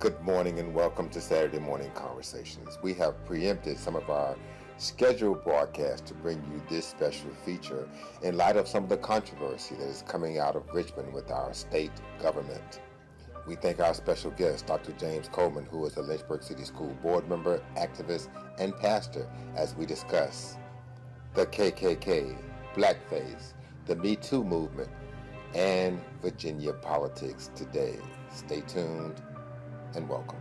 Good morning and welcome to Saturday Morning Conversations. We have preempted some of our scheduled broadcasts to bring you this special feature in light of some of the controversy that is coming out of Richmond with our state government. We thank our special guest, Dr. James Coleman, who is a Lynchburg City School board member, activist, and pastor, as we discuss the KKK, blackface, the Me Too movement, and Virginia politics today. Stay tuned and welcome.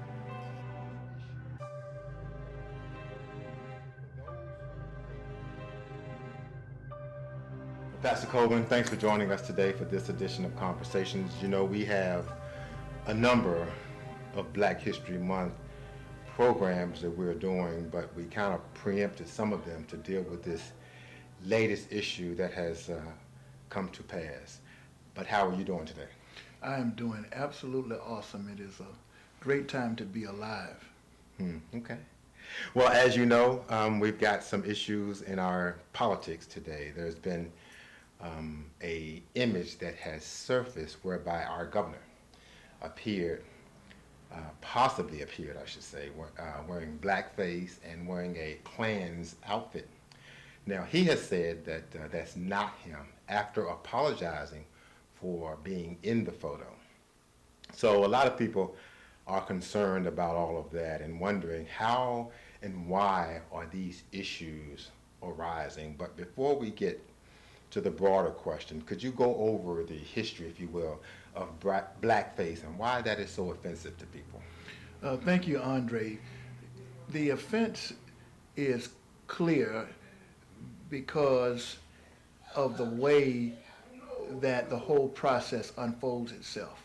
Pastor Coleman, thanks for joining us today for this edition of Conversations. You know, we have a number of Black History Month programs that we're doing, but we kind of preempted some of them to deal with this latest issue that has come to pass. But how are you doing today? I am doing absolutely awesome. It is a great time to be alive. Okay. Well, as you know, we've got some issues in our politics today. There's been a image that has surfaced whereby our governor possibly appeared, I should say, wearing blackface and wearing a Klan's outfit. Now, he has said that that's not him after apologizing for being in the photo. So a lot of people are concerned about all of that and wondering how and why are these issues arising. But before we get to the broader question, could you go over the history, if you will, of blackface and why that is so offensive to people? Thank you, Andre. The offense is clear because of the way that the whole process unfolds itself.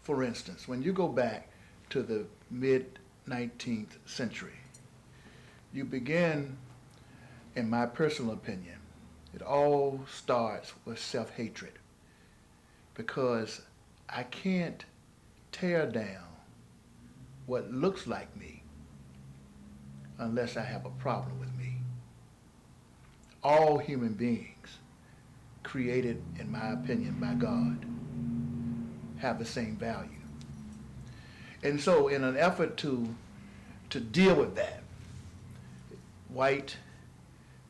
For instance, when you go back to the mid-19th century, you begin, in my personal opinion, it all starts with self-hatred, because I can't tear down what looks like me unless I have a problem with me. All human beings, created, in my opinion, by God, have the same value. And so in an effort to deal with that, white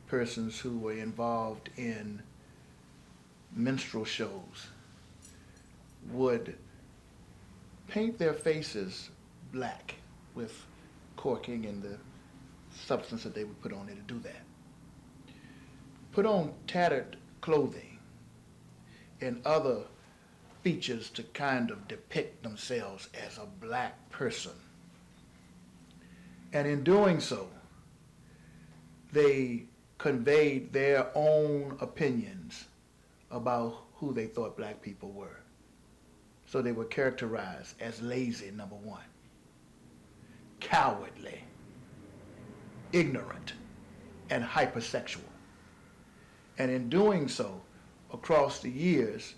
persons who were involved in minstrel shows would paint their faces black with corking and the substance that they would put on it to do that. Put on tattered clothing and other features to kind of depict themselves as a black person. And in doing so, they conveyed their own opinions about who they thought black people were. So they were characterized as lazy, number one, cowardly, ignorant, and hypersexual. And in doing so, across the years,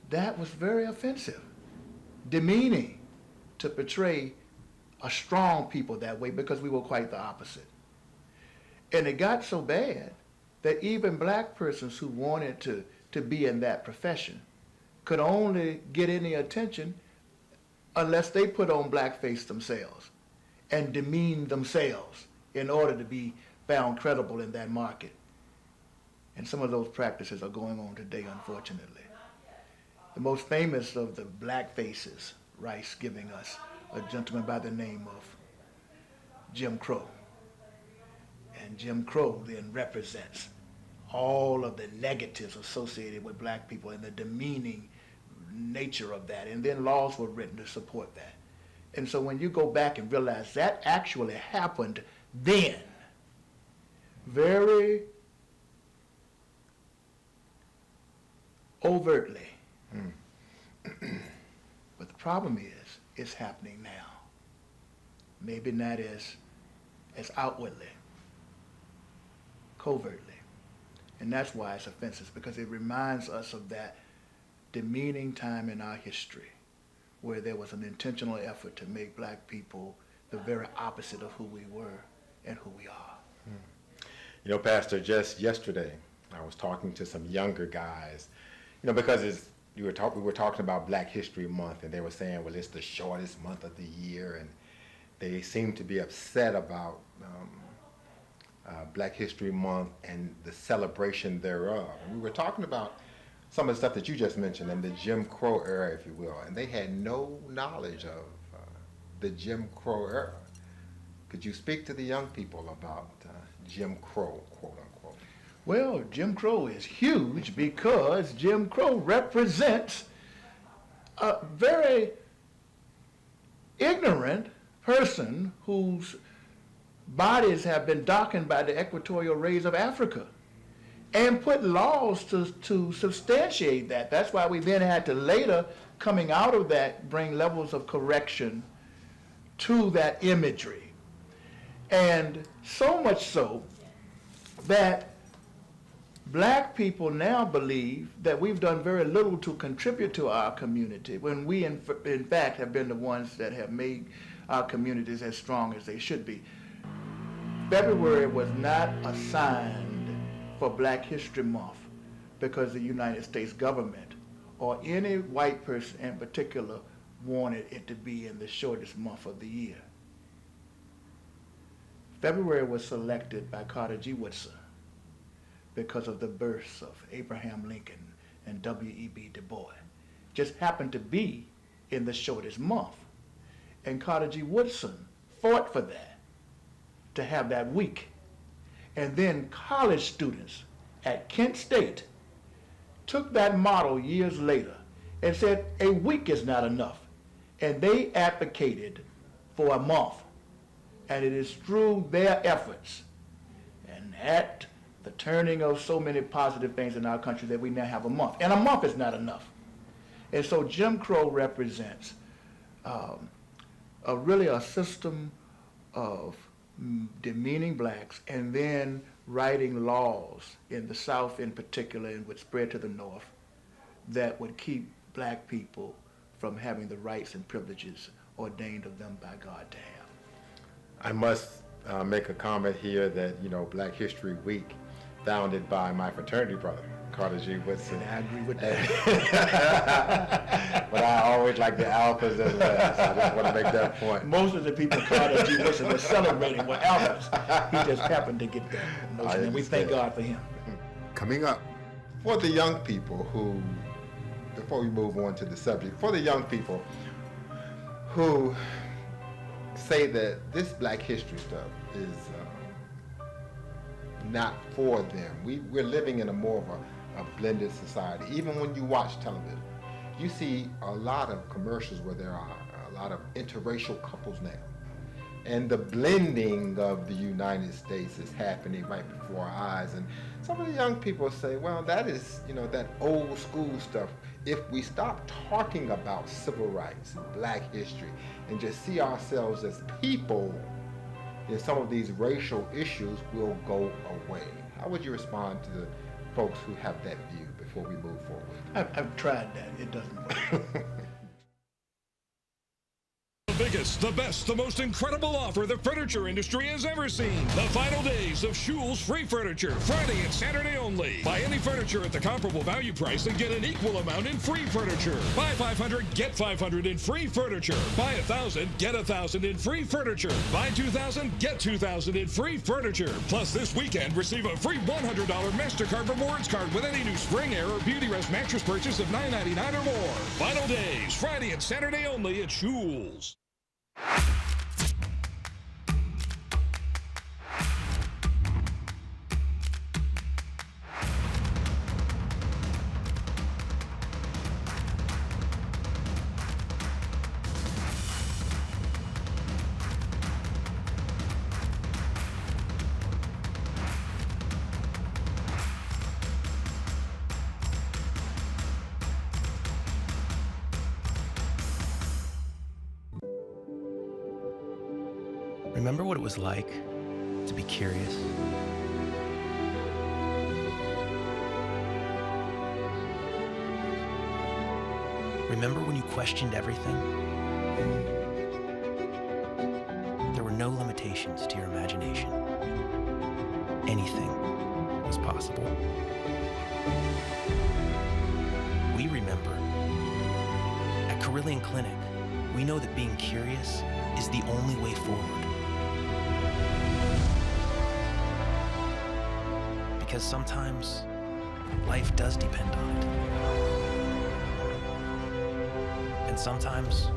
that was very offensive, demeaning to portray a strong people that way, because we were quite the opposite. And it got so bad that even black persons who wanted to be in that profession could only get any attention unless they put on blackface themselves and demean themselves in order to be found credible in that market. And some of those practices are going on today, unfortunately. The most famous of the blackfaces, Rice giving us a gentleman by the name of Jim Crow. And Jim Crow then represents all of the negatives associated with black people and the demeaning nature of that. And then laws were written to support that. And so when you go back and realize that actually happened then, very overtly. But the problem is, it's happening now. Maybe not as outwardly, covertly. And that's why it's offensive, because it reminds us of that demeaning time in our history where there was an intentional effort to make black people the very opposite of who we were and who we are. You know, Pastor, just yesterday, I was talking to some younger guys, because we were talking about Black History Month, and they were saying, well, it's the shortest month of the year, and they seem to be upset about Black History Month and the celebration thereof. And we were talking about some of the stuff that you just mentioned in the Jim Crow era, if you will, and they had no knowledge of the Jim Crow era. Could you speak to the young people about Jim Crow, quote unquote? Well, Jim Crow is huge because Jim Crow represents a very ignorant person whose bodies have been darkened by the equatorial rays of Africa, and put laws to substantiate that. That's why we then had to later, coming out of that, bring levels of correction to that imagery. And so much so that black people now believe that we've done very little to contribute to our community, when we in fact have been the ones that have made our communities as strong as they should be. February was not assigned for Black History Month because the United States government or any white person in particular wanted it to be in the shortest month of the year. February was selected by Carter G. Woodson because of the births of Abraham Lincoln and W.E.B. Du Bois. Just happened to be in the shortest month. And Carter G. Woodson fought for that, to have that week. And then college students at Kent State took that model years later and said a week is not enough. And they advocated for a month. And it is through their efforts and at the turning of so many positive things in our country that we now have a month. And a month is not enough. And so Jim Crow represents really a system of demeaning blacks and then writing laws in the South in particular, and would spread to the North, that would keep black people from having the rights and privileges ordained of them by God to have. I must make a comment here that, you know, Black History Week, founded by my fraternity brother, Carter G. Woodson. And I agree with that. But I always like the alphas as well, so I just want to make that point. Most of the people Carter G. Woodson was celebrating were alphas. He just happened to get that notion, and we thank God for him. Coming up, For the young people who, before we move on to the subject, for the young people who say that this Black history stuff is not for them. We're living in a more of a blended society. Even when you watch television, you see a lot of commercials where there are a lot of interracial couples now. And the blending of the United States is happening right before our eyes. And some of the young people say, well, that is, you know, that old school stuff. If we stop talking about civil rights and Black history and just see ourselves as people, then some of these racial issues will go away. How would you respond to the folks who have that view before we move forward? I've tried that. It doesn't work. The biggest, the best, the most incredible offer the furniture industry has ever seen. The final days of Schul's Free Furniture, Friday and Saturday only. Buy any furniture at the comparable value price and get an equal amount in free furniture. Buy 500, get 500 in free furniture. Buy 1,000, get 1,000 in free furniture. Buy 2,000, get 2,000 in free furniture. Plus, this weekend, receive a free $100 MasterCard Rewards card with any new Spring Air or Beauty Rest mattress purchase of $9.99 or more. Final days, Friday and Saturday only at Schul's. Remember what it was like to be curious? Remember when you questioned everything? There were no limitations to your imagination. Anything was possible. We remember Carillion Clinic, we know that being curious is the only way forward. Because sometimes life does depend on it. And sometimes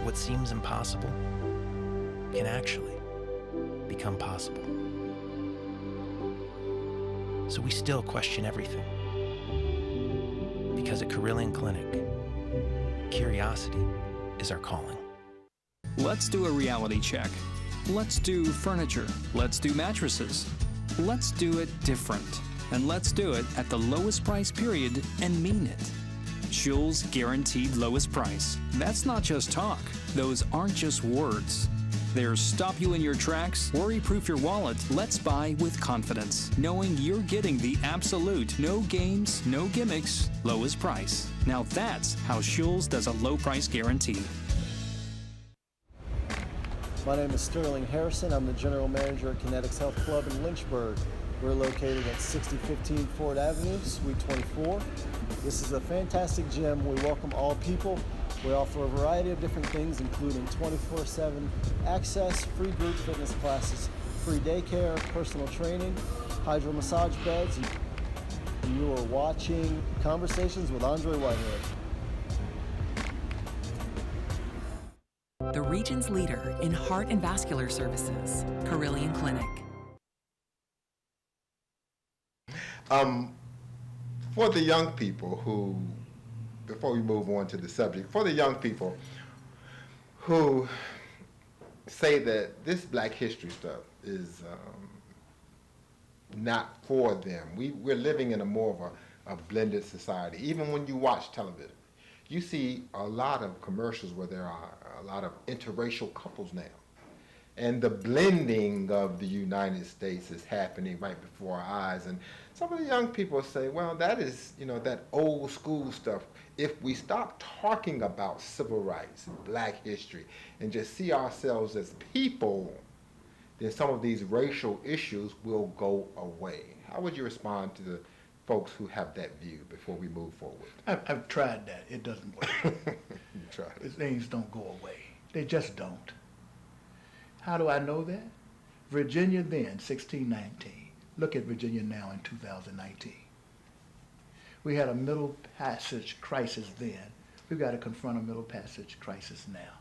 what seems impossible can actually become possible. So we still question everything. Because at Carillion Clinic, curiosity is our calling. Let's do a reality check. Let's do furniture. Let's do mattresses. Let's do it different. And let's do it at the lowest price period and mean it. Schul's guaranteed lowest price. That's not just talk. Those aren't just words. They're stop you in your tracks, worry-proof your wallet, let's buy with confidence, knowing you're getting the absolute, no games, no gimmicks, lowest price. Now that's how Schul's does a low price guarantee. My name is Sterling Harrison. I'm the General Manager at Kinetics Health Club in Lynchburg. We're located at 6015 Ford Avenue, Suite 24. This is a fantastic gym. We welcome all people. We offer a variety of different things, including 24/7 access, free group fitness classes, free daycare, personal training, hydro massage beds. And you are watching Conversations with Andre Whitehead. The region's leader in heart and vascular services, Carillion Clinic. For the young people who, before we move on to the subject, for the young people who say that this Black history stuff is not for them, we're living in a more of a blended society. Even when you watch television, you see a lot of commercials where there are a lot of interracial couples now. And the blending of the United States is happening right before our eyes. And some of the young people say, well, that is, that old school stuff. If we stop talking about civil rights, Black history, and just see ourselves as people, then some of these racial issues will go away. How would you respond to the folks who have that view before we move forward? I've tried that. It doesn't work. You tried it. Things don't go away. They just don't. How do I know that? Virginia then, 1619. Look at Virginia now in 2019. We had a middle passage crisis then. We've got to confront a middle passage crisis now.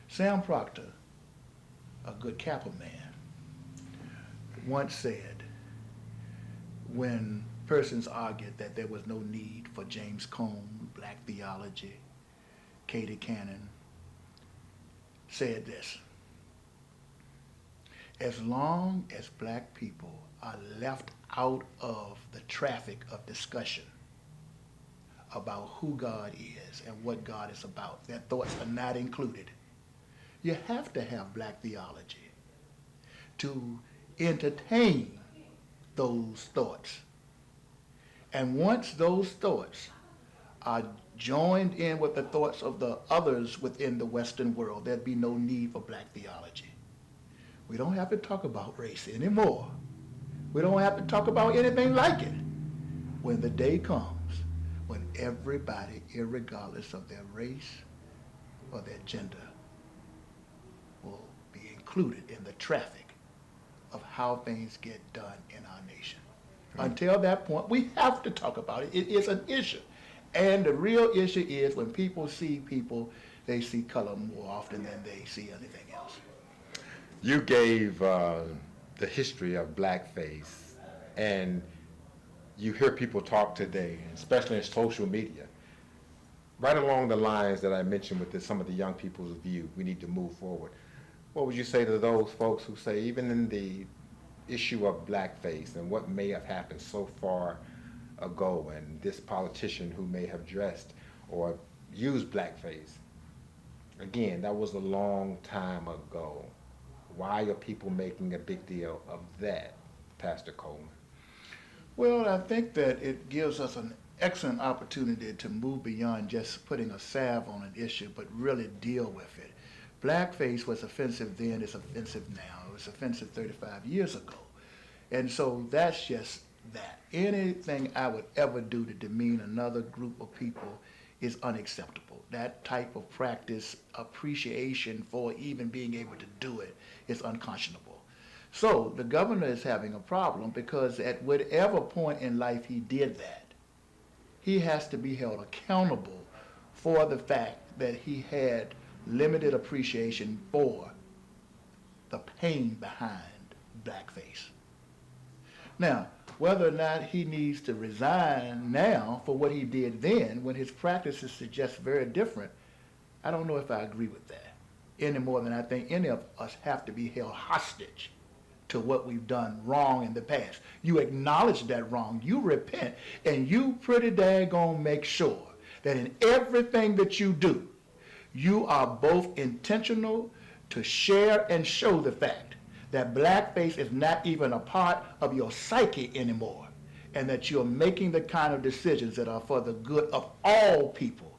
Sam Proctor, a good Kappa man, once said, when persons argued that there was no need for James Cone, Black theology, Katie Cannon, said this: as long as Black people are left out of the traffic of discussion about who God is and what God is about, their thoughts are not included. You have to have Black theology to entertain those thoughts. And once those thoughts are joined in with the thoughts of the others within the Western world, there'd be no need for Black theology. We don't have to talk about race anymore. We don't have to talk about anything like it. When the day comes when everybody, irregardless of their race or their gender, will be included in the traffic of how things get done in our nation. Until that point, we have to talk about it. It is an issue. And the real issue is when people see people, they see color more often than they see anything else. You gave the history of blackface, and you hear people talk today, especially in social media, right along the lines that I mentioned with some of the young people's view, we need to move forward. What would you say to those folks who say, even in the issue of blackface and what may have happened so far ago, and this politician who may have dressed or used blackface, again, that was a long time ago. Why are people making a big deal of that, Pastor Coleman? Well, I think that it gives us an excellent opportunity to move beyond just putting a salve on an issue, but really deal with it. Blackface was offensive then, it's offensive now. It was offensive 35 years ago. And so that's just that. Anything I would ever do to demean another group of people is unacceptable. That type of practice, appreciation for even being able to do it, is unconscionable. So the governor is having a problem because at whatever point in life he did that, he has to be held accountable for the fact that he had limited appreciation for the pain behind blackface. Now, whether or not he needs to resign now for what he did then, when his practices suggest very different, I don't know if I agree with that, any more than I think any of us have to be held hostage to what we've done wrong in the past. You acknowledge that wrong, you repent, and you pretty daggone make sure that in everything that you do, you are both intentional to share and show the fact that blackface is not even a part of your psyche anymore, and that you're making the kind of decisions that are for the good of all people,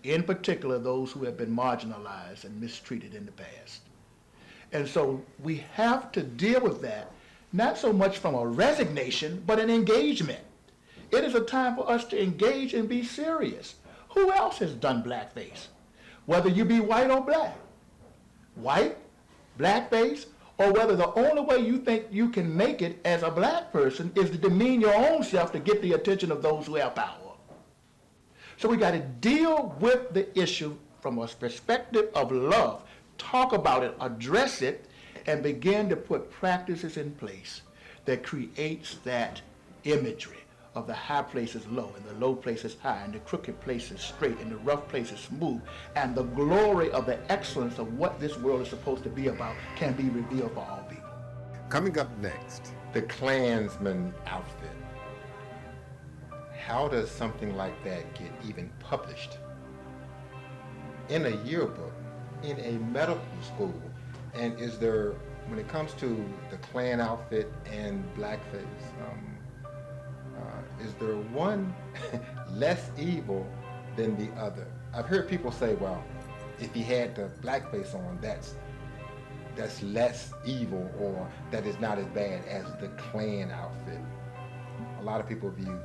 in particular those who have been marginalized and mistreated in the past. And so we have to deal with that, not so much from a resignation, but an engagement. It is a time for us to engage and be serious. Who else has done blackface? Whether you be white or black, white, blackface, or whether the only way you think you can make it as a black person is to demean your own self to get the attention of those who have power. So we got to deal with the issue from a perspective of love, talk about it, address it, and begin to put practices in place that creates that imagery of the high places low and the low places high and the crooked places straight and the rough places smooth, and the glory of the excellence of what this world is supposed to be about can be revealed for all people. Coming up next, The Klansman outfit. How does something like that get even published in a yearbook, in a medical school? And is there, when it comes to the Klan outfit and blackface, is there one less evil than the other? I've heard people say, well, if he had the blackface on, that's less evil, or that is not as bad as the Klan outfit. A lot of people view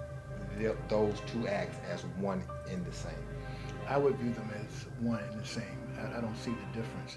those two acts as one and the same. I would view them as one and the same. I don't see the difference.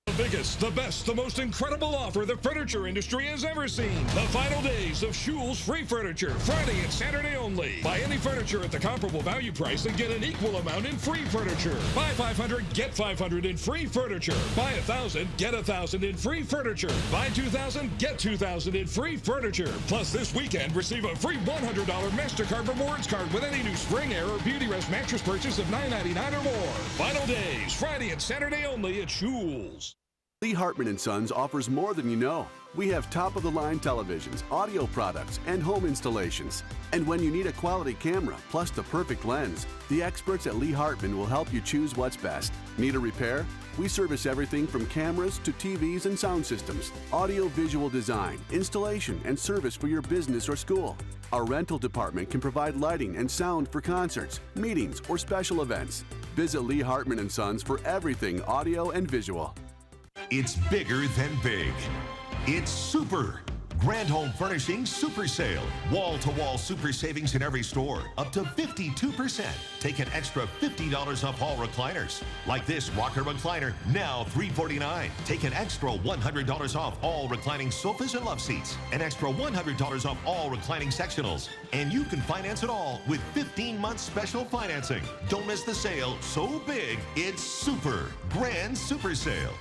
The biggest, the best, the most incredible offer the furniture industry has ever seen. The final days of Schul's Free Furniture, Friday and Saturday only. Buy any furniture at the comparable value price and get an equal amount in free furniture. Buy 500, get 500 in free furniture. Buy 1,000, get 1,000 in free furniture. Buy 2,000, get 2,000 in free furniture. Plus, this weekend, receive a free $100 MasterCard Rewards card with any new Spring Air or Beauty Rest mattress purchase of $9.99 or more. Final days, Friday and Saturday only at Schul's. Lee Hartman & Sons offers more than you know. We have top-of-the-line televisions, audio products, and home installations. And when you need a quality camera, plus the perfect lens, the experts at Lee Hartman will help you choose what's best. Need a repair? We service everything from cameras to TVs and sound systems, audio-visual design, installation, and service for your business or school. Our rental department can provide lighting and sound for concerts, meetings, or special events. Visit Lee Hartman & Sons for everything audio and visual. It's bigger than big. It's super. Grand Home Furnishings Super Sale. Wall-to-wall super savings in every store. Up to 52%. Take an extra $50 off all recliners. Like this rocker recliner, now $349. Take an extra $100 off all reclining sofas and love seats. An extra $100 off all reclining sectionals. And you can finance it all with 15 months special financing. Don't miss the sale. So big, it's super. Grand Super Sale.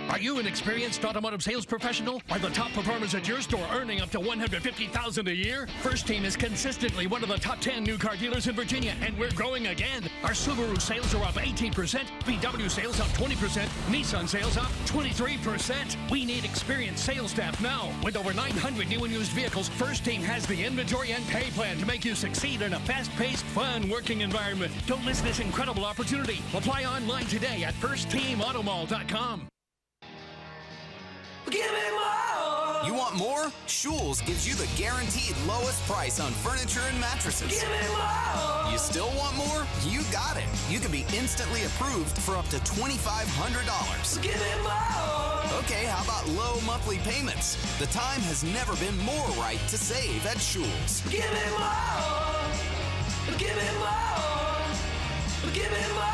Are you an experienced automotive sales professional? Are the top performers at your store earning up to $150,000 a year? First Team is consistently one of the top 10 new car dealers in Virginia, and we're growing again. Our Subaru sales are up 18%, VW sales up 20%, Nissan sales up 23%. We need experienced sales staff now. With over 900 new and used vehicles, First Team has the inventory and pay plan to make you succeed in a fast-paced, fun working environment. Don't miss this incredible opportunity. Apply online today at firstteamautomall.com. Give me more! You want more? Schul's gives you the guaranteed lowest price on furniture and mattresses. Give me more! You still want more? You got it. You can be instantly approved for up to $2,500. Give me more! Okay, how about low monthly payments? The time has never been more right to save at Schul's. Give me more! Give me more! Give me more!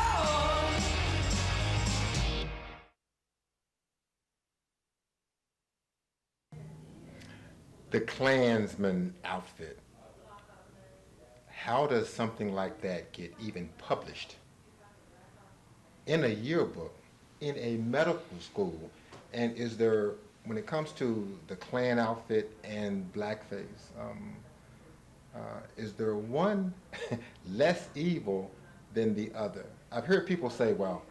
The Klansman outfit. How does something like that get even published in a yearbook, in a medical school? And is there, when it comes to the Klan outfit and blackface, is there one less evil than the other? I've heard people say, well,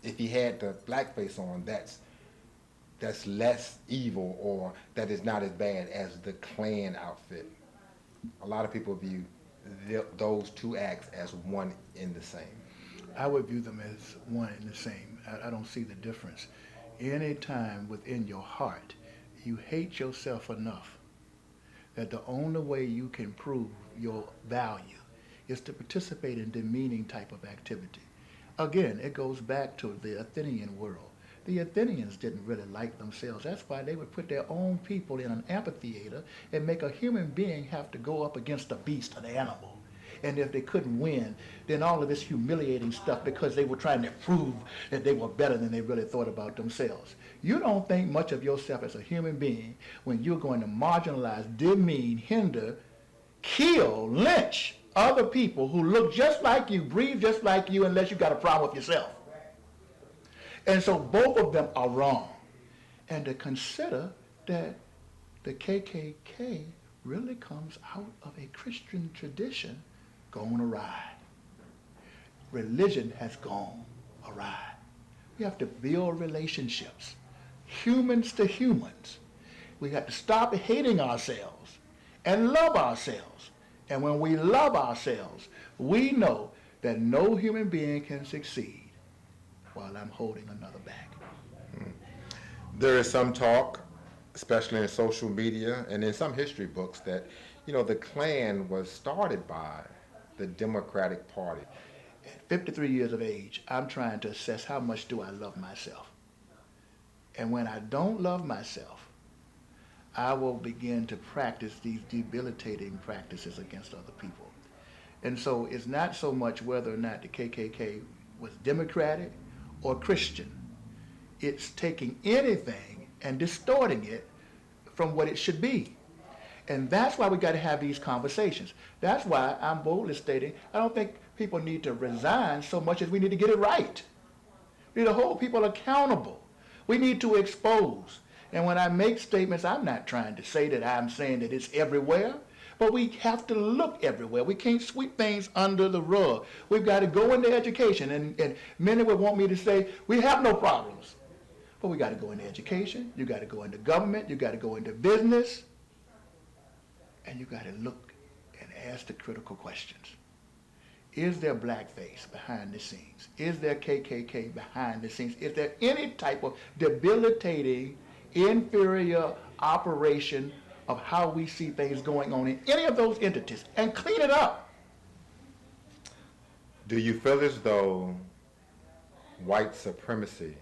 if he had the blackface on, that's less evil, or that is not as bad as the Klan outfit. A lot of people view those two acts as one in the same. I would view them as one and the same. I don't see the difference. Any time within your heart you hate yourself enough that the only way you can prove your value is to participate in demeaning type of activity. Again, it goes back to the Athenian world. The Athenians didn't really like themselves. That's why they would put their own people in an amphitheater and make a human being have to go up against a beast, an animal. And if they couldn't win, then all of this humiliating stuff because they were trying to prove that they were better than they really thought about themselves. You don't think much of yourself as a human being when you're going to marginalize, demean, hinder, kill, lynch other people who look just like you, breathe just like you, unless you got a problem with yourself. And so both of them are wrong. And to consider that the KKK really comes out of a Christian tradition gone awry. Religion has gone awry. We have to build relationships, humans to humans. We have to stop hating ourselves and love ourselves. And when we love ourselves, we know that no human being can succeed while I'm holding another back. There is some talk, especially in social media and in some history books, that, the Klan was started by the Democratic Party. At 53 years of age, I'm trying to assess how much do I love myself. And when I don't love myself, I will begin to practice these debilitating practices against other people. And so it's not so much whether or not the KKK was Democratic or Christian. It's taking anything and distorting it from what it should be. And that's why we got to have these conversations. That's why I'm boldly stating I don't think people need to resign so much as we need to get it right. We need to hold people accountable. We need to expose. And when I make statements, I'm not trying to say that I'm saying that it's everywhere, but we have to look everywhere. We can't sweep things under the rug. We've got to go into education. And many would want me to say, we have no problems. But we got to go into education. You got to go into government. You got to go into business. And you got to look and ask the critical questions. Is there blackface behind the scenes? Is there KKK behind the scenes? Is there any type of debilitating, inferior operation of how we see things going on in any of those entities, and clean it up? Do you feel as though white supremacy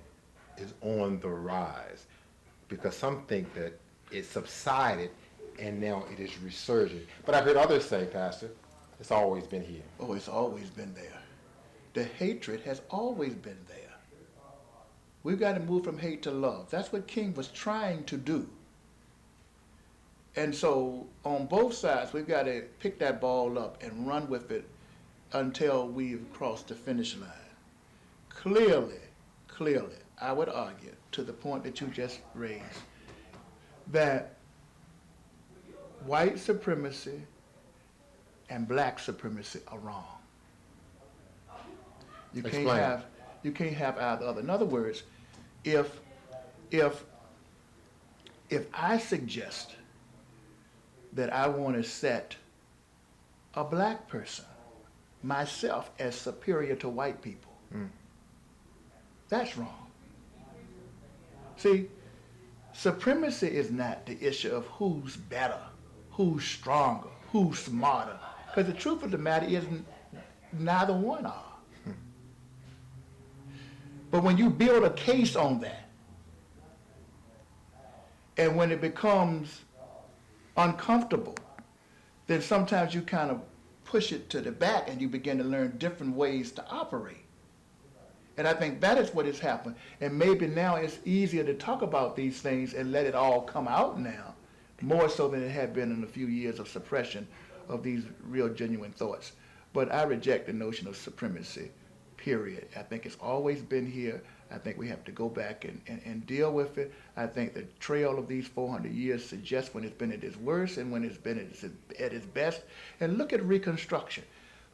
is on the rise? Because some think that it subsided, and now it is resurging. But I've heard others say, Pastor, it's always been here. Oh, it's always been there. The hatred has always been there. We've got to move from hate to love. That's what King was trying to do. And so on both sides, we've got to pick that ball up and run with it until we've crossed the finish line. Clearly, I would argue, to the point that you just raised, that white supremacy and black supremacy are wrong. You can't have either other. In other words, if I suggest that I want to set a black person, myself, as superior to white people, that's wrong. See, supremacy is not the issue of who's better, who's stronger, who's smarter. Because the truth of the matter is neither one are. But when you build a case on that, and when it becomes uncomfortable, then sometimes you kind of push it to the back and you begin to learn different ways to operate. And I think that is what has happened. And maybe now it's easier to talk about these things and let it all come out now, more so than it had been in a few years of suppression of these real genuine thoughts. But I reject the notion of supremacy, period. I think it's always been here. I think we have to go back and deal with it. I think the trail of these 400 years suggests when it's been at its worst and when it's been at its best. And look at Reconstruction.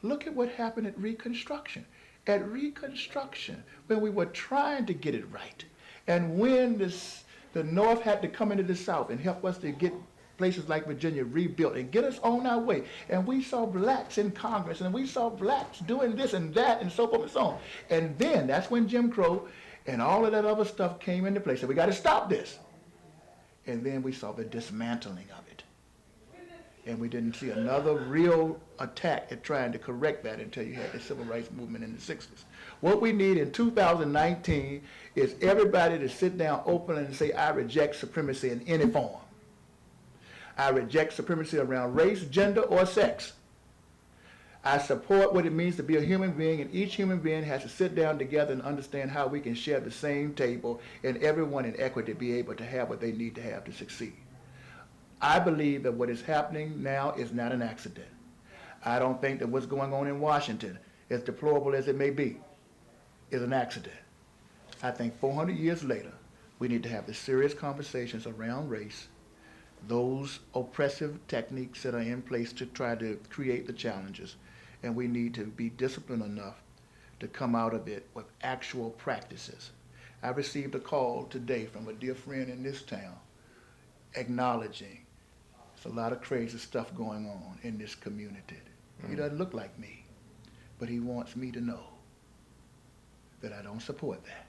Look at what happened at Reconstruction. At Reconstruction, when we were trying to get it right, and when the North had to come into the South and help us to get places like Virginia rebuilt and get us on our way, and we saw blacks in Congress, and we saw blacks doing this and that, and so forth and so on. And then that's when Jim Crow and all of that other stuff came into place. So we got to stop this. And then we saw the dismantling of it. And we didn't see another real attack at trying to correct that until you had the civil rights movement in the 60s. What we need in 2019 is everybody to sit down openly and say, I reject supremacy in any form. I reject supremacy around race, gender, or sex. I support what it means to be a human being, and each human being has to sit down together and understand how we can share the same table and everyone in equity be able to have what they need to have to succeed. I believe that what is happening now is not an accident. I don't think that what's going on in Washington, as deplorable as it may be, is an accident. I think 400 years later, we need to have the serious conversations around race, those oppressive techniques that are in place to try to create the challenges, and we need to be disciplined enough to come out of it with actual practices. I received a call today from a dear friend in this town acknowledging there's a lot of crazy stuff going on in this community. He doesn't look like me, but he wants me to know that I don't support that.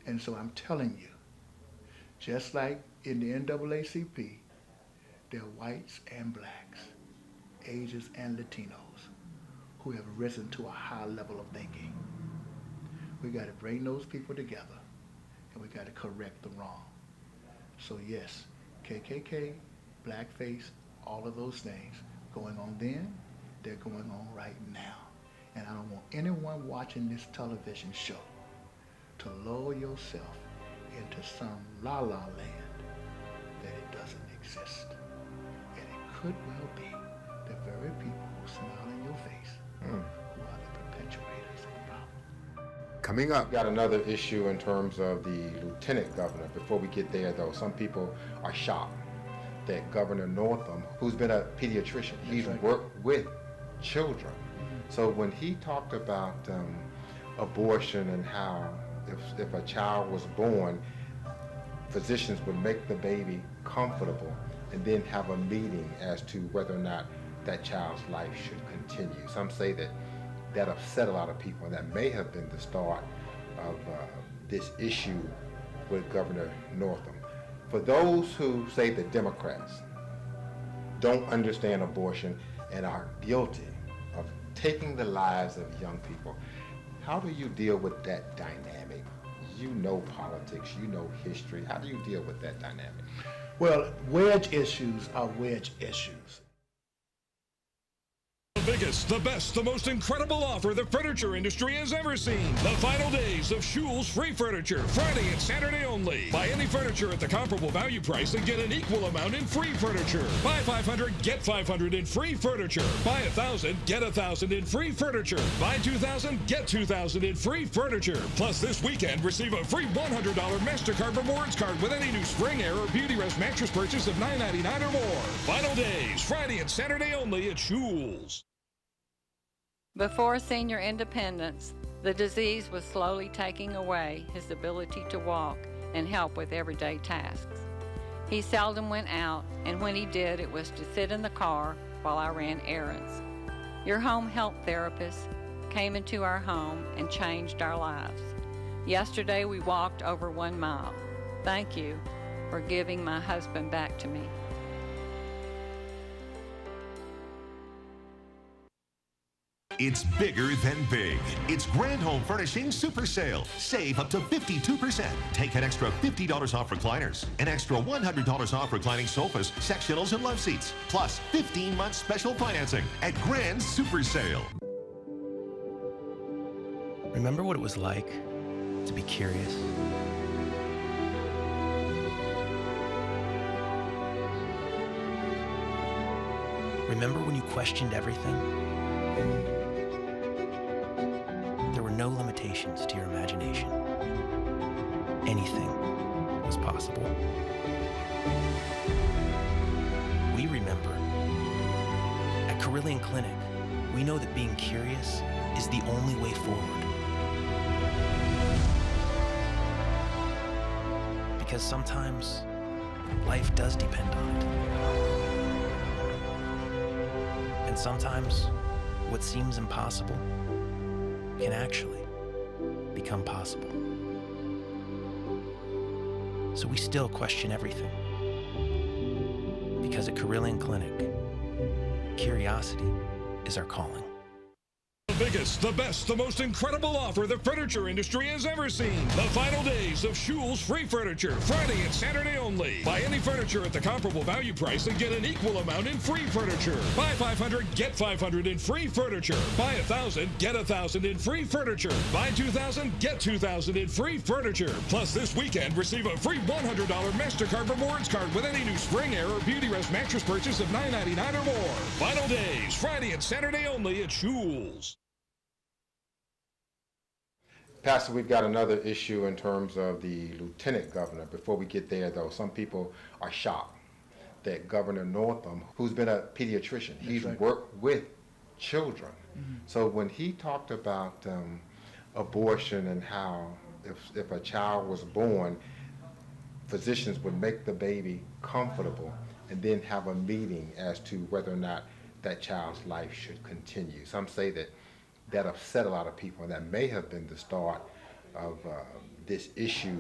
And so I'm telling you, just like in the NAACP, there are whites and blacks, Asians and Latinos who have risen to a high level of thinking. We got to bring those people together, and we got to correct the wrong. So yes, KKK, blackface, all of those things going on then, they're going on right now. And I don't want anyone watching this television show to lull yourself into some la-la land that it doesn't exist. And it could well be the very people who smile in your face who are the perpetuators of the problem. Coming up, got another issue in terms of the lieutenant governor. Before we get there, though, some people are shocked that Governor Northam, who's been a pediatrician, he's worked with children. So when he talked about abortion and how if a child was born, physicians would make the baby comfortable and then have a meeting as to whether or not that child's life should continue. Some say that upset a lot of people, and that may have been the start of this issue with Governor Northam. For those who say the Democrats don't understand abortion and are guilty of taking the lives of young people, how do you deal with that dynamic? You know politics, you know history. How do you deal with that dynamic? Well, wedge issues are wedge issues. The biggest, the best, the most incredible offer the furniture industry has ever seen. The final days of Schul's Free Furniture, Friday and Saturday only. Buy any furniture at the comparable value price and get an equal amount in free furniture. Buy 500, get 500 in free furniture. Buy 1,000, get 1,000 in free furniture. Buy 2,000, get 2,000 in free furniture. Plus, this weekend, receive a free $100 MasterCard Rewards card with any new Spring Air or Beauty Rest mattress purchase of $9.99 or more. Final days, Friday and Saturday only at Schul's. Before senior independence, the disease was slowly taking away his ability to walk and help with everyday tasks. He seldom went out, and when he did, it was to sit in the car while I ran errands. Your home health therapist came into our home and changed our lives. Yesterday, we walked over 1 mile. Thank you for giving my husband back to me. It's bigger than big. It's Grand Home Furnishings Super Sale. Save up to 52%. Take an extra $50 off recliners, an extra $100 off reclining sofas, sectionals, and love seats, plus 15 months special financing at Grand Super Sale. Remember what it was like to be curious? Remember when you questioned everything? There were no limitations to your imagination. Anything was possible. We remember. At Carillion Clinic, we know that being curious is the only way forward. Because sometimes life does depend on it. And sometimes what seems impossible can actually become possible. So we still question everything. Because at Carillion Clinic, curiosity is our calling. The biggest, the best, the most incredible offer the furniture industry has ever seen. The final days of Schul's Free Furniture, Friday and Saturday only. Buy any furniture at the comparable value price and get an equal amount in free furniture. Buy 500, get 500 in free furniture. Buy 1,000, get 1,000 in free furniture. Buy 2,000, get 2,000 in free furniture. Plus, this weekend, receive a free $100 MasterCard Rewards card with any new Spring Air or Beauty Rest mattress purchase of $9.99 or more. Final days, Friday and Saturday only at Schul's. Pastor, we've got another issue in terms of the lieutenant governor. Before we get there, though, some people are shocked that Governor Northam, who's been a pediatrician, he's worked with children. So when he talked about abortion and how if a child was born, physicians would make the baby comfortable and then have a meeting as to whether or not that child's life should continue. Some say that upset a lot of people, and that may have been the start of this issue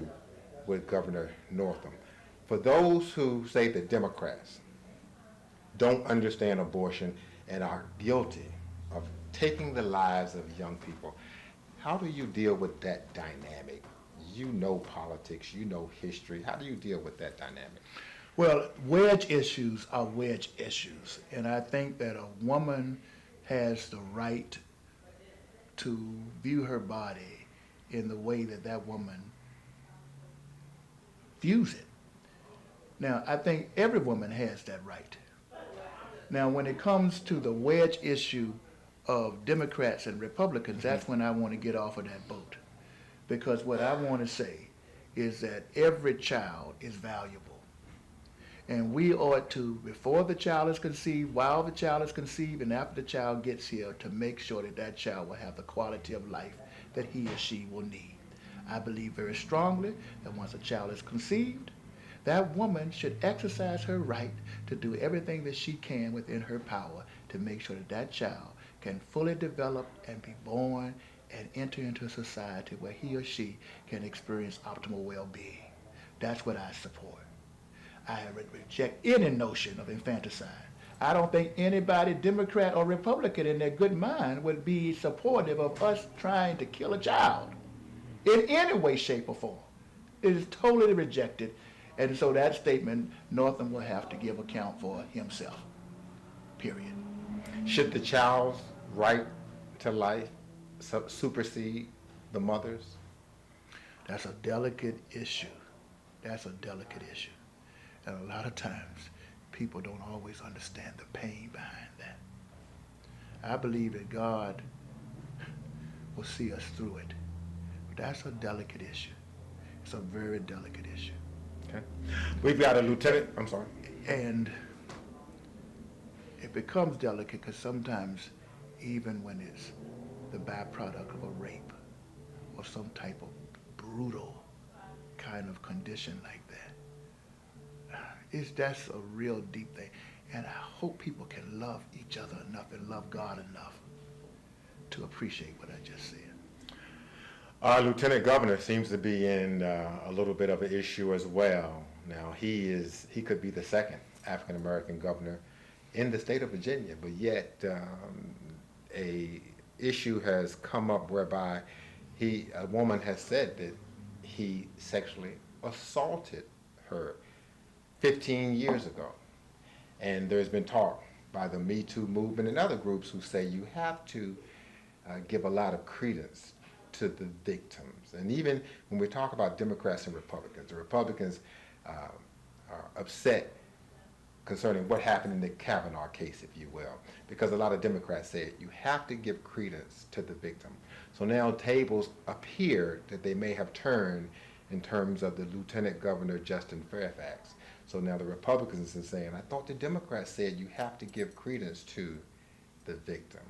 with Governor Northam. For those who say that Democrats don't understand abortion and are guilty of taking the lives of young people, how do you deal with that dynamic? You know politics, you know history. How do you deal with that dynamic? Well, wedge issues are wedge issues, and I think that a woman has the right to view her body in the way that that woman views it. Now, I think every woman has that right. Now, when it comes to the wedge issue of Democrats and Republicans, that's when I want to get off of that boat. Because what I want to say is that every child is valuable. And we ought to, before the child is conceived, while the child is conceived, and after the child gets here, to make sure that that child will have the quality of life that he or she will need. I believe very strongly that once a child is conceived, that woman should exercise her right to do everything that she can within her power to make sure that that child can fully develop and be born and enter into a society where he or she can experience optimal well-being. That's what I support. I reject any notion of infanticide. I don't think anybody, Democrat or Republican, in their good mind would be supportive of us trying to kill a child. in any way, shape, or form. It is totally rejected. And so that statement, Northam will have to give account for himself, period. Should the child's right to life supersede the mother's? That's a delicate issue. That's a delicate issue. And a lot of times, people don't always understand the pain behind that. I believe that God will see us through it. But that's a delicate issue. It's a very delicate issue. Okay. We've got a lieutenant, I'm sorry. And it becomes delicate because sometimes, even when it's the byproduct of a rape or some type of brutal kind of condition like that, that's a real deep thing. And I hope people can love each other enough and love God enough to appreciate what I just said. Our Lieutenant Governor seems to be in a little bit of an issue as well. Now, he could be the second African American governor in the state of Virginia, but yet a issue has come up whereby a woman has said that he sexually assaulted her 15 years ago. And there's been talk by the Me Too movement and other groups who say you have to give a lot of credence to the victims. And even when we talk about Democrats and Republicans, the Republicans are upset concerning what happened in the Kavanaugh case, if you will, because a lot of Democrats say you have to give credence to the victim. So now tables appear that they may have turned in terms of the Lieutenant Governor Justin Fairfax. So now the Republicans are saying, I thought the Democrats said you have to give credence to the victim.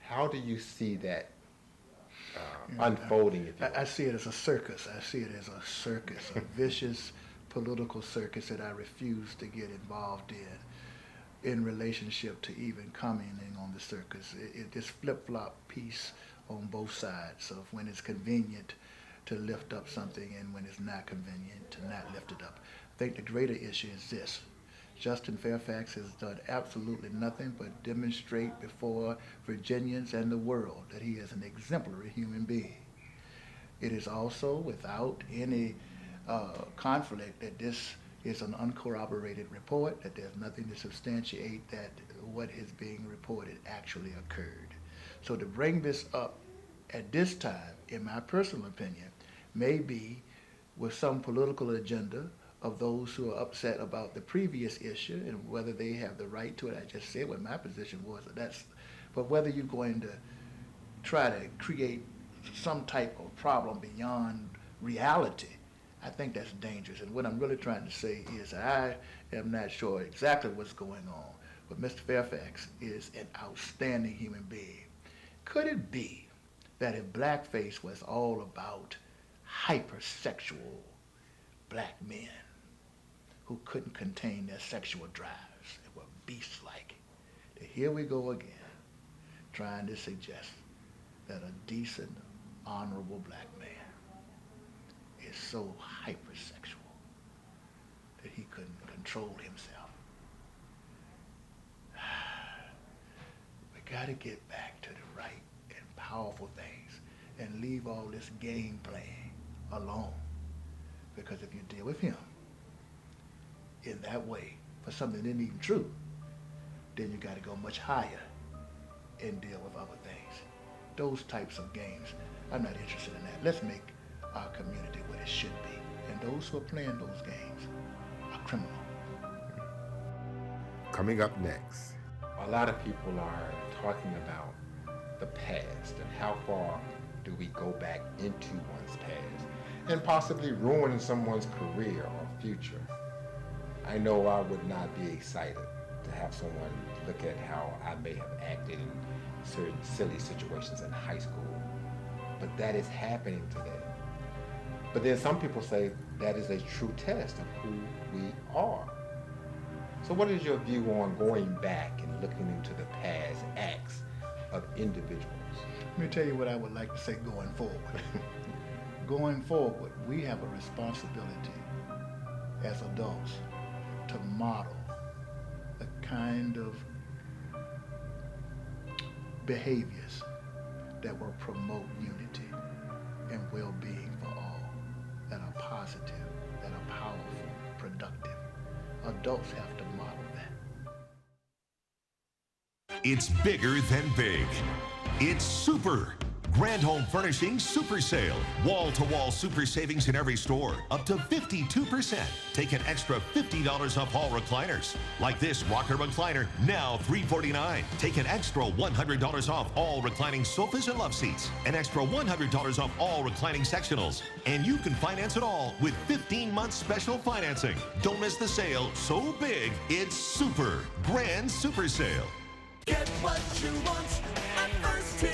How do you see that unfolding? I see it as a circus. I see it as a circus, a vicious political circus that I refuse to get involved in relationship to even commenting on the circus. It this flip-flop piece on both sides of when it's convenient to lift up something and when it's not convenient to not lift it up. I think the greater issue is this. Justin Fairfax has done absolutely nothing but demonstrate before Virginians and the world that he is an exemplary human being. It is also without any conflict that this is an uncorroborated report, that there's nothing to substantiate that what is being reported actually occurred. So to bring this up at this time, in my personal opinion, may be with some political agenda of those who are upset about the previous issue and whether they have the right to it. I just said what my position was. But whether you're going to try to create some type of problem beyond reality, I think that's dangerous. And what I'm really trying to say is I am not sure exactly what's going on, but Mr. Fairfax is an outstanding human being. Could it be that if blackface was all about hypersexual black men who couldn't contain their sexual drives and were beast-like, that here we go again, trying to suggest that a decent, honorable black man is so hypersexual that he couldn't control himself. We got to get back to the right and powerful things and leave all this game playing alone. Because if you deal with him in that way for something that isn't even true, then you got to go much higher and deal with other things. Those types of games, I'm not interested in that. Let's make our community what it should be. And those who are playing those games are criminal. Coming up next, a lot of people are talking about the past and how far do we go back into one's past and possibly ruin someone's career or future. I know I would not be excited to have someone look at how I may have acted in certain silly situations in high school, but that is happening today. But then some people say that is a true test of who we are. So what is your view on going back and looking into the past acts of individuals? Let me tell you what I would like to say going forward. Going forward, we have a responsibility as adults to model the kind of behaviors that will promote unity and well-being for all, that are positive, that are powerful, productive. Adults have to model that. It's bigger than big. It's super. Grand Home Furnishings Super Sale. Wall-to-wall super savings in every store. Up to 52%. Take an extra $50 off all recliners. Like this rocker recliner, now $349. Take an extra $100 off all reclining sofas and love seats. An extra $100 off all reclining sectionals. And you can finance it all with 15 months special financing. Don't miss the sale. So big, it's super. Grand Super Sale. Get what you want at First Team.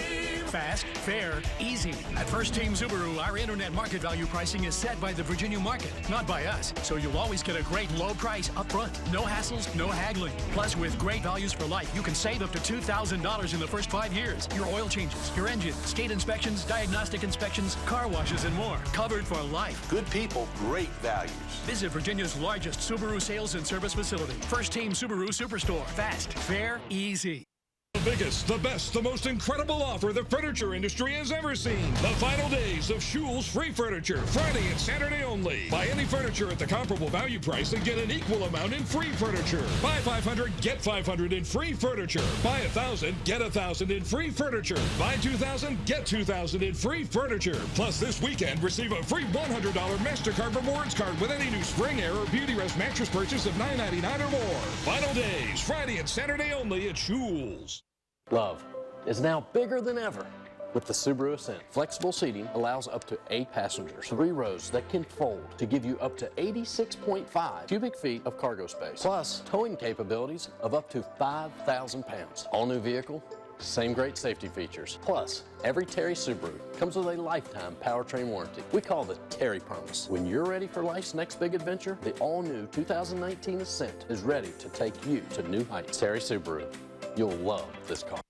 Fast, fair, easy. At First Team Subaru, our internet market value pricing is set by the Virginia market, not by us. So you'll always get a great low price up front. No hassles, no haggling. Plus, with great values for life, you can save up to $2,000 in the first 5 years. Your oil changes, your engine, skate inspections, diagnostic inspections, car washes, and more. Covered for life. Good people, great values. Visit Virginia's largest Subaru sales and service facility. First Team Subaru Superstore. Fast, fair, easy. The biggest, the best, the most incredible offer the furniture industry has ever seen. The final days of Schul's Free Furniture, Friday and Saturday only. Buy any furniture at the comparable value price and get an equal amount in free furniture. Buy 500, get 500 in free furniture. Buy 1,000, get 1,000 in free furniture. Buy 2,000, get 2,000 in free furniture. Plus, this weekend, receive a free $100 MasterCard Rewards card with any new Spring Air or Beauty Rest mattress purchase of $9.99 or more. Final days, Friday and Saturday only at Schul's. Love is now bigger than ever with the Subaru Ascent. Flexible seating allows up to 8 passengers, 3 rows that can fold to give you up to 86.5 cubic feet of cargo space, plus towing capabilities of up to 5,000 pounds. All new vehicle, same great safety features. Plus, every Terry Subaru comes with a lifetime powertrain warranty. We call it the Terry Promise. When you're ready for life's next big adventure, the all-new 2019 Ascent is ready to take you to new heights. Terry Subaru. You'll love this car.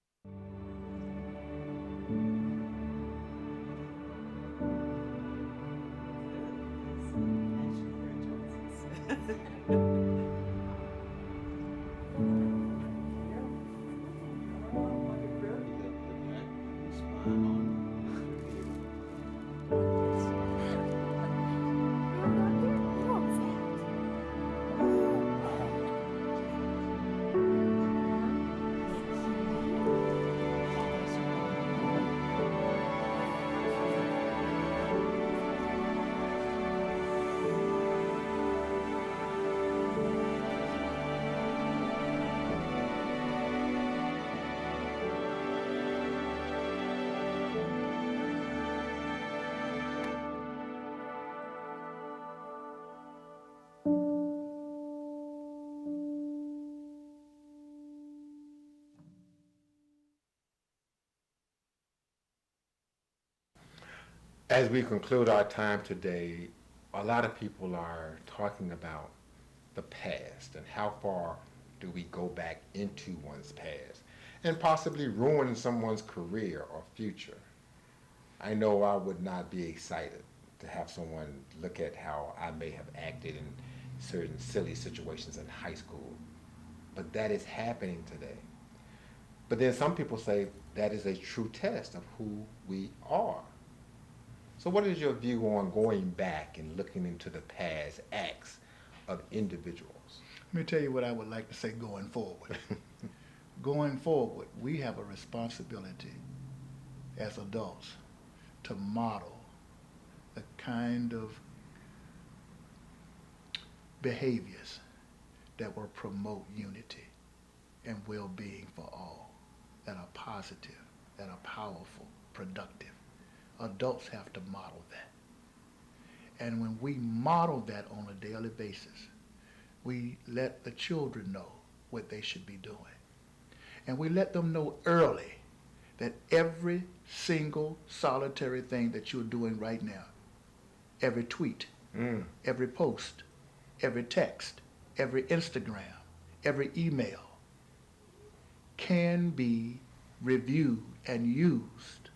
As we conclude our time today, a lot of people are talking about the past and how far do we go back into one's past and possibly ruin someone's career or future. I know I would not be excited to have someone look at how I may have acted in certain silly situations in high school, but that is happening today. But then some people say that is a true test of who we are. So what is your view on going back and looking into the past acts of individuals? Let me tell you what I would like to say going forward. Going forward, we have a responsibility as adults to model the kind of behaviors that will promote unity and well-being for all, that are positive, that are powerful, productive. Adults have to model that. And when we model that on a daily basis, we let the children know what they should be doing. And we let them know early that every single solitary thing that you're doing right now, every tweet, every post, every text, every Instagram, every email, can be reviewed and used.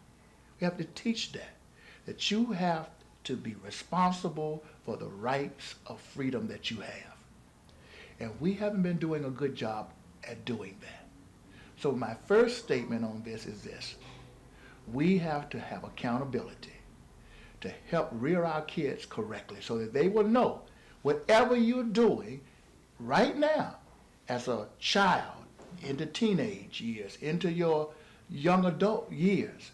We have to teach that you have to be responsible for the rights of freedom that you have. And we haven't been doing a good job at doing that. So my first statement on this is this. we have to have accountability to help rear our kids correctly so that they will know whatever you're doing right now as a child, into teenage years, into your young adult years,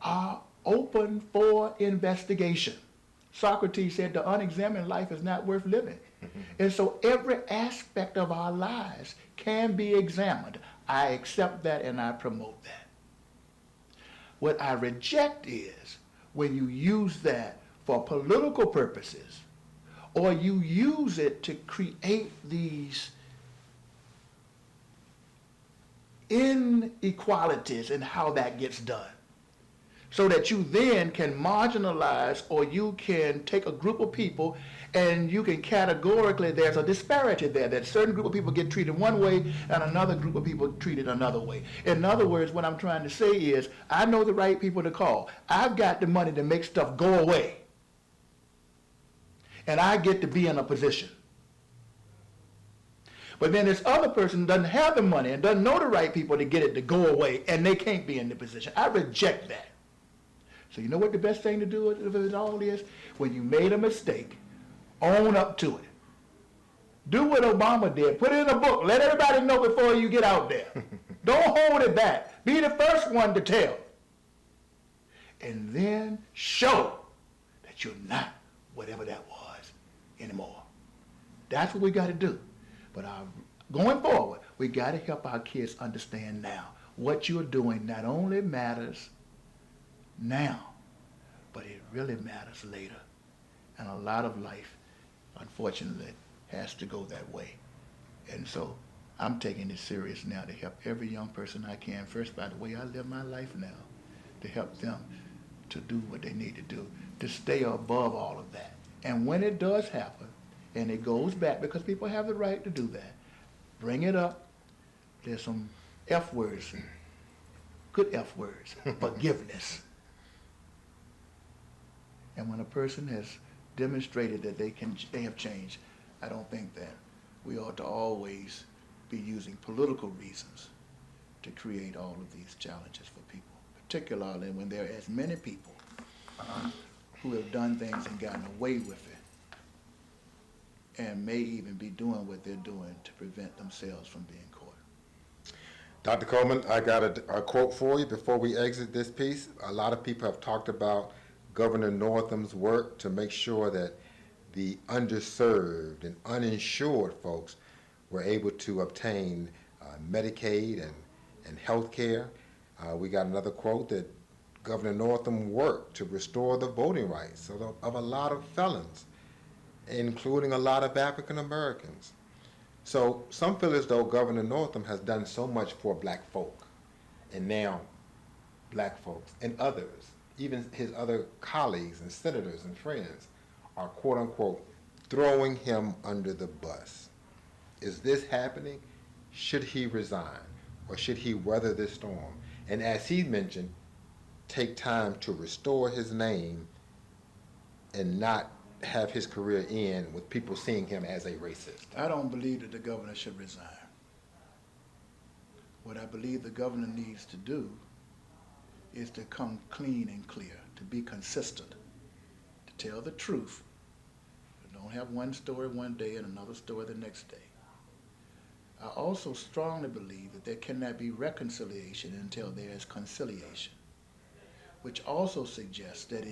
are open for investigation. Socrates said the unexamined life is not worth living. And so every aspect of our lives can be examined. I accept that and I promote that. What I reject is when you use that for political purposes, or you use it to create these inequalities in how that gets done, so that you then can marginalize, or you can take a group of people and you can categorically, there's a disparity there, that certain group of people get treated one way and another group of people treated another way. In other words, what I'm trying to say is, I know the right people to call. I've got the money to make stuff go away. And I get to be in a position. But then this other person doesn't have the money and doesn't know the right people to get it to go away, and they can't be in the position. I reject that. So you know what the best thing to do with it all is? When you made a mistake, own up to it. Do what Obama did. Put it in a book. Let everybody know before you get out there. Don't hold it back. Be the first one to tell. And then show that you're not whatever that was anymore. That's what we got to do. But going forward, we got to help our kids understand now what you're doing not only matters now, but it really matters later. And a lot of life, unfortunately, has to go that way. And so I'm taking this serious now to help every young person I can, first by the way I live my life now, to help them to do what they need to do, to stay above all of that. And when it does happen, and it goes back, because people have the right to do that, bring it up. There's some F words, good F words, forgiveness. And when a person has demonstrated that they have changed, I don't think that we ought to always be using political reasons to create all of these challenges for people, particularly when there are as many people who have done things and gotten away with it, and may even be doing what they're doing to prevent themselves from being caught. Dr. Coleman, I got a quote for you before we exit this piece. A lot of people have talked about Governor Northam's work to make sure that the underserved and uninsured folks were able to obtain Medicaid and health care. We got another quote that Governor Northam worked to restore the voting rights of a lot of felons, including a lot of African Americans. So some feel as though Governor Northam has done so much for black folk, and now black folks and others, even his other colleagues and senators and friends, are quote unquote throwing him under the bus. Is this happening? Should he resign, or should he weather this storm? And as he mentioned, take time to restore his name and not have his career end with people seeing him as a racist? I don't believe that the governor should resign. What I believe the governor needs to do is to come clean and clear, to be consistent, to tell the truth. Don't have one story one day and another story the next day. I also strongly believe that there cannot be reconciliation until there is conciliation, which also suggests that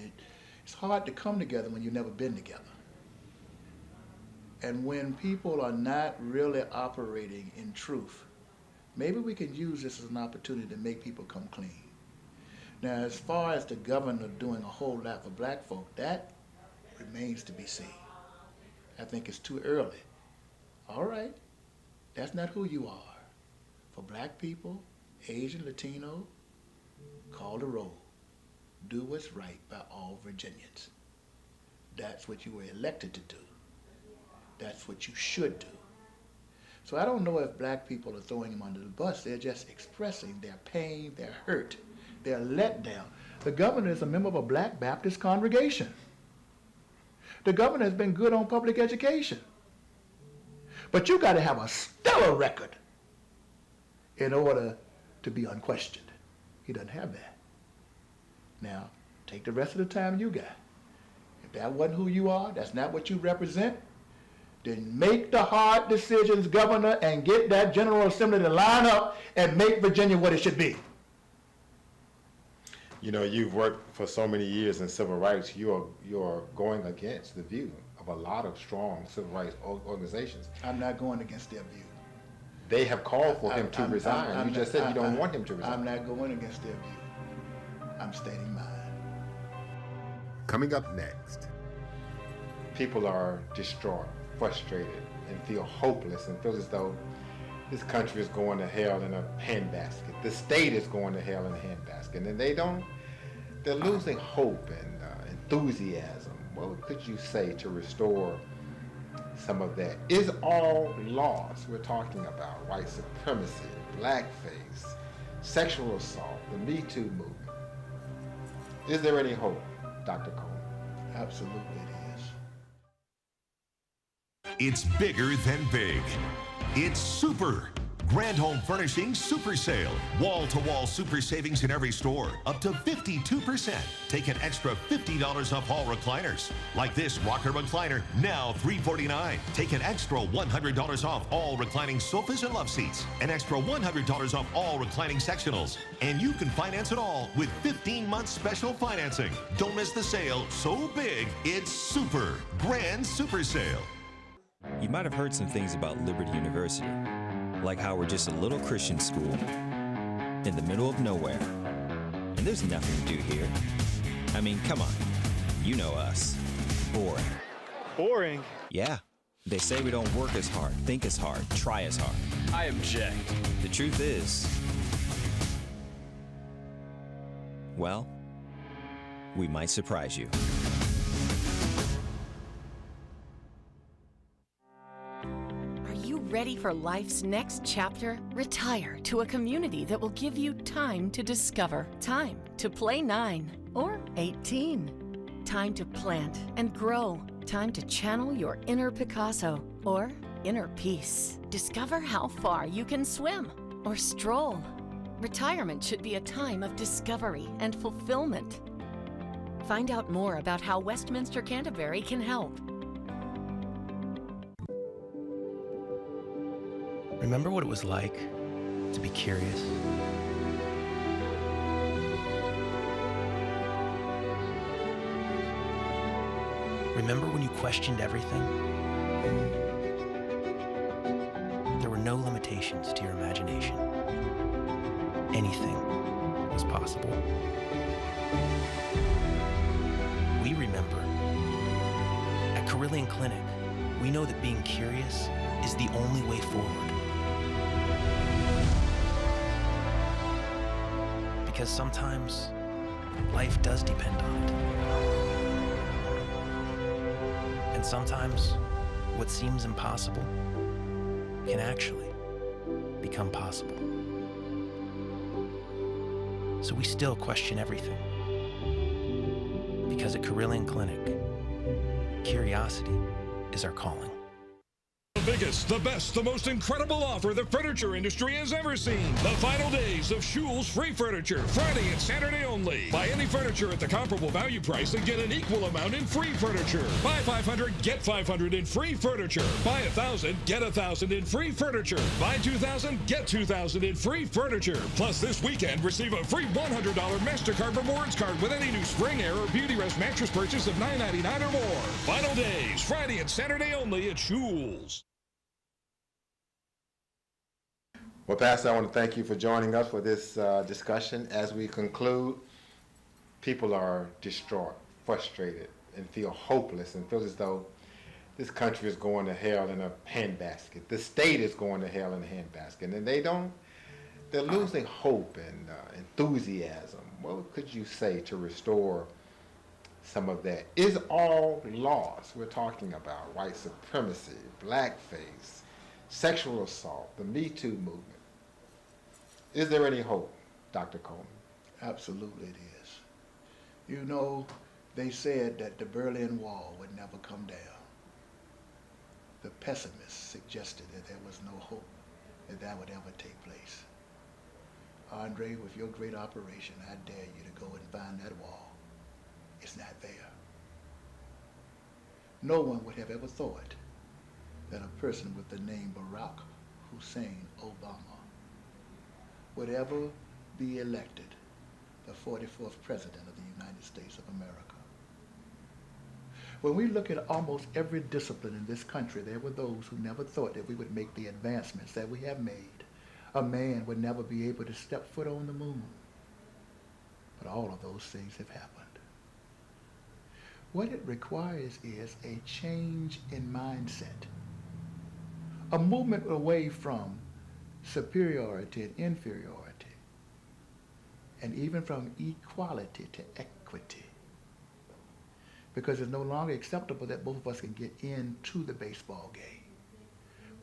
it's hard to come together when you've never been together. And when people are not really operating in truth, maybe we can use this as an opportunity to make people come clean. Now, as far as the governor doing a whole lot for black folk, that remains to be seen. I think it's too early. All right, that's not who you are. For black people, Asian, Latino, call the roll. Do what's right by all Virginians. That's what you were elected to do. That's what you should do. So I don't know if black people are throwing him under the bus. They're just expressing their pain, their hurt, their letdown. The governor is a member of a Black Baptist congregation. The governor has been good on public education. But you got to have a stellar record in order to be unquestioned. He doesn't have that. Now, take the rest of the time you got. If that wasn't who you are, that's not what you represent, then make the hard decisions, Governor, and get that General Assembly to line up and make Virginia what it should be. You know, you've worked for so many years in civil rights, you're going against the view of a lot of strong civil rights organizations. I'm not going against their view. They have called for him to resign. You just said you don't want him to resign. I'm not going against their view. I'm stating mine. Coming up next. People are distraught, frustrated, and feel hopeless and feel as though this country is going to hell in a handbasket. The state is going to hell in a handbasket. And they're losing hope and enthusiasm. What could you say to restore some of that? Is all lost? We're talking about white supremacy, blackface, sexual assault, the Me Too movement. Is there any hope, Dr. Coleman? Absolutely it is. It's bigger than big. It's super. Grand Home Furnishings Super Sale. Wall-to-wall super savings in every store. Up to 52%. Take an extra $50 off all recliners. Like this rocker recliner, now $349. Take an extra $100 off all reclining sofas and love seats. An extra $100 off all reclining sectionals. And you can finance it all with 15 months special financing. Don't miss the sale. So big, it's super. Grand Super Sale. You might have heard some things about Liberty University, like how we're just a little Christian school in the middle of nowhere. And there's nothing to do here. I mean, come on. You know us. Boring. Boring? Yeah. They say we don't work as hard, think as hard, try as hard. I object. The truth is, well, we might surprise you. Ready for life's next chapter? Retire to a community that will give you time to discover, time to play 9 or 18, time to plant and grow, time to channel your inner Picasso or inner peace. Discover how far you can swim or stroll. Retirement should be a time of discovery and fulfillment. Find out more about how Westminster Canterbury can help. Remember what it was like to be curious? Remember when you questioned everything? There were no limitations to your imagination. Anything was possible. We remember. At Carilion Clinic, we know that being curious is the only way forward. Because sometimes life does depend on it. And sometimes what seems impossible can actually become possible. So we still question everything. Because at Carilion Clinic, curiosity is our calling. The biggest, the best, the most incredible offer the furniture industry has ever seen. The final days of Schul's Free Furniture, Friday and Saturday only. Buy any furniture at the comparable value price and get an equal amount in free furniture. Buy 500, get 500 in free furniture. Buy 1,000, get 1,000 in free furniture. Buy 2,000, get 2,000 in free furniture. Plus this weekend, receive a free $100 MasterCard Rewards card with any new Spring Air or Beauty Rest mattress purchase of $9.99 or more. Final days, Friday and Saturday only at Schul's. Well, Pastor, I want to thank you for joining us for this discussion. As we conclude, people are distraught, frustrated, and feel hopeless and feel as though this country is going to hell in a handbasket. The state is going to hell in a handbasket. And they're losing hope and enthusiasm. What could you say to restore some of that? Is all lost? We're talking about white supremacy, blackface, sexual assault, the Me Too movement. Is there any hope, Dr. Coleman? Absolutely it is. You know, they said that the Berlin Wall would never come down. The pessimists suggested that there was no hope that that would ever take place. Andre, with your great operation, I dare you to go and find that wall. It's not there. No one would have ever thought that a person with the name Barack Hussein Obama would ever be elected the 44th President of the United States of America. When we look at almost every discipline in this country, there were those who never thought that we would make the advancements that we have made. A man would never be able to step foot on the moon. But all of those things have happened. What it requires is a change in mindset, a movement away from superiority and inferiority, and even from equality to equity. Because it's no longer acceptable that both of us can get into the baseball game,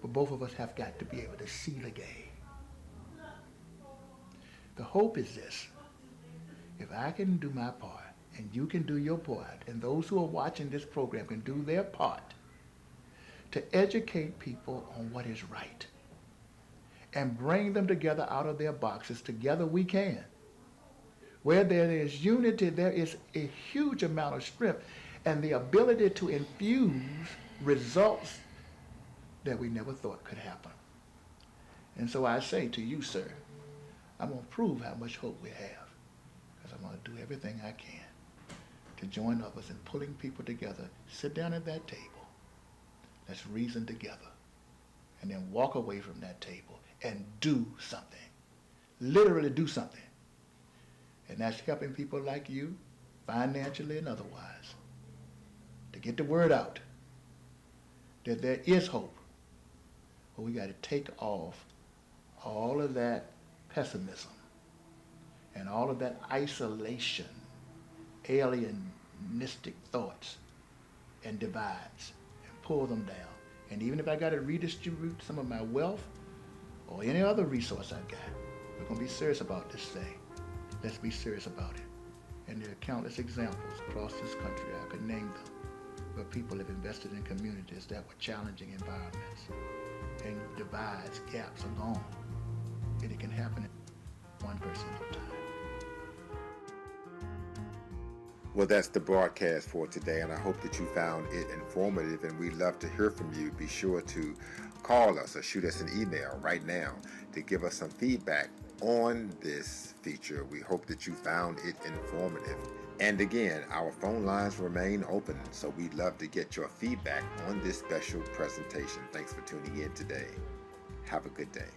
but both of us have got to be able to see the game. The hope is this: if I can do my part, and you can do your part, and those who are watching this program can do their part to educate people on what is right and bring them together out of their boxes. Together we can. Where there is unity, there is a huge amount of strength and the ability to infuse results that we never thought could happen. And so I say to you, sir, I'm going to prove how much hope we have, because I'm going to do everything I can to join others in pulling people together. Sit down at that table. Let's reason together. And then walk away from that table and do something. Literally do something. And that's helping people like you, financially and otherwise, to get the word out that there is hope. But we got to take off all of that pessimism and all of that isolation, alienistic thoughts and divides, and pull them down. And even if I got to redistribute some of my wealth or any other resource I've got, we're going to be serious about this thing. Let's be serious about it. And there are countless examples across this country, I could name them, where people have invested in communities that were challenging environments. And divides, gaps are gone. And it can happen one person at a time. Well, that's the broadcast for today, and I hope that you found it informative, and we'd love to hear from you. Be sure to call us or shoot us an email right now to give us some feedback on this feature. We hope that you found it informative. And again, our phone lines remain open, so we'd love to get your feedback on this special presentation. Thanks for tuning in today. Have a good day.